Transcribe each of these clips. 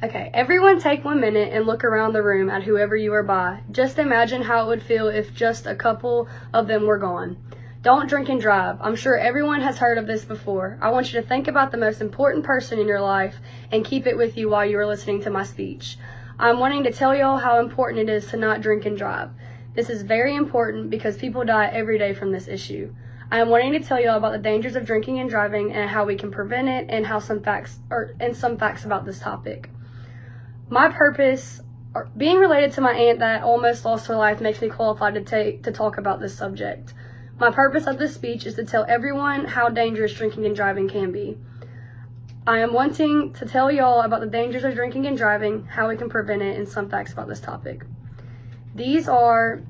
Okay, everyone take 1 minute and look around the room at whoever you are by. Just imagine how it would feel if just a couple of them were gone. Don't drink and drive. I'm sure everyone has heard of this before. I want you to think about the most important person in your life and keep it with you while you are listening to my speech. I'm wanting to tell y'all how important it is to not drink and drive. This is very important because people die every day from this issue. I am wanting to tell y'all about the dangers of drinking and driving and how we can prevent it and some facts about this topic. My purpose, being related to my aunt that almost lost her life, makes me qualified to talk about this subject. My purpose of this speech is to tell everyone how dangerous drinking and driving can be. I am wanting to tell y'all about the dangers of drinking and driving, how we can prevent it, and some facts about this topic. These are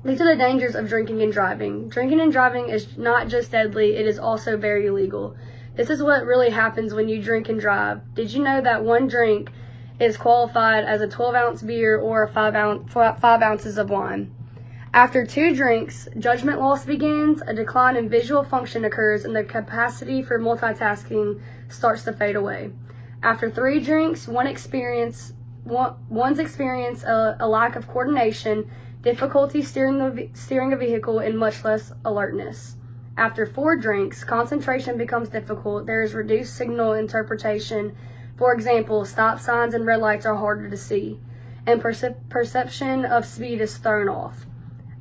the dangers of drinking and driving. Drinking and driving is not just deadly, it is also very illegal. This is what really happens when you drink and drive. Did you know that one drink is qualified as a 12-ounce beer or 5 ounces of wine? After 2 drinks, judgment loss begins, a decline in visual function occurs, and the capacity for multitasking starts to fade away. After 3 drinks, one's experience a lack of coordination, difficulty steering a vehicle, and much less alertness. After 4 drinks, concentration becomes difficult. There is reduced signal interpretation. For example, stop signs and red lights are harder to see, and perception of speed is thrown off.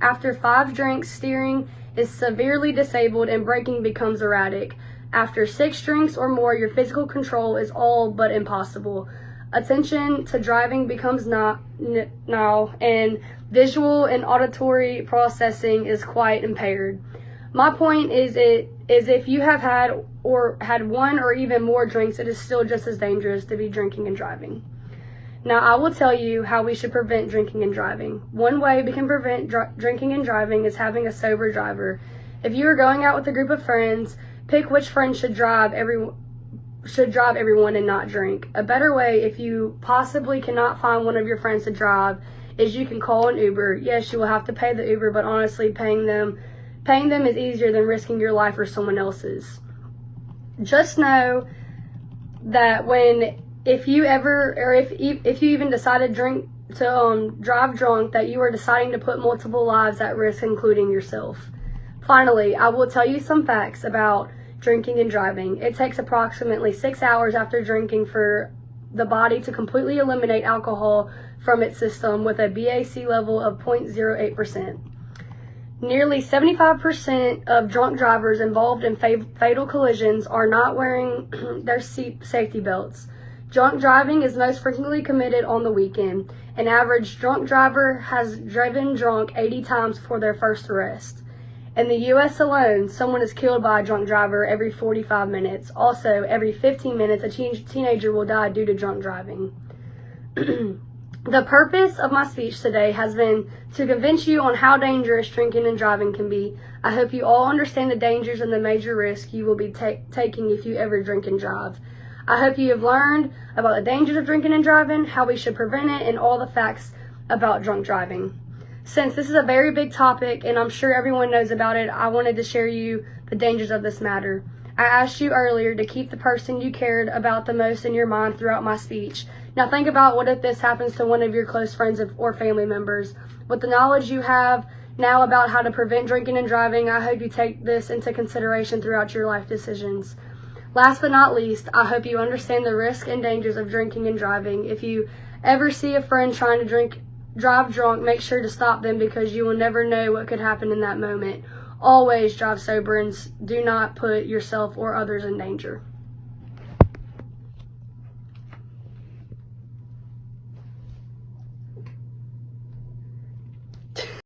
After 5 drinks, steering is severely disabled and braking becomes erratic. After 6 drinks or more, your physical control is all but impossible. Attention to driving becomes now, and visual and auditory processing is quite impaired. My point is if you have had 1 or even more drinks, it is still just as dangerous to be drinking and driving. Now, I will tell you how we should prevent drinking and driving. One way we can prevent drinking and driving is having a sober driver. If you are going out with a group of friends, pick which friend should drive everyone and not drink. A better way, if you possibly cannot find one of your friends to drive, is you can call an Uber. Yes, you will have to pay the Uber, but honestly, paying them is easier than risking your life or someone else's. Just know that if you even decide to drive drunk, that you are deciding to put multiple lives at risk, including yourself. Finally, I will tell you some facts about drinking and driving. It takes approximately 6 hours after drinking for the body to completely eliminate alcohol from its system with a BAC level of 0.08%. Nearly 75% of drunk drivers involved in fatal collisions are not wearing their safety belts. Drunk driving is most frequently committed on the weekend. An average drunk driver has driven drunk 80 times before their first arrest. In the U.S. alone, someone is killed by a drunk driver every 45 minutes. Also, every 15 minutes, a teenager will die due to drunk driving. The purpose of my speech today has been to convince you on how dangerous drinking and driving can be. I hope you all understand the dangers and the major risks you will be taking if you ever drink and drive. I hope you have learned about the dangers of drinking and driving, how we should prevent it, and all the facts about drunk driving. Since this is a very big topic, and I'm sure everyone knows about it, I wanted to share you the dangers of this matter. I asked you earlier to keep the person you cared about the most in your mind throughout my speech. Now think about what if this happens to one of your close friends or family members. With the knowledge you have now about how to prevent drinking and driving, I hope you take this into consideration throughout your life decisions. Last but not least, I hope you understand the risks and dangers of drinking and driving. If you ever see a friend trying to drive drunk, make sure to stop them because you will never know what could happen in that moment. Always drive sober and do not put yourself or others in danger.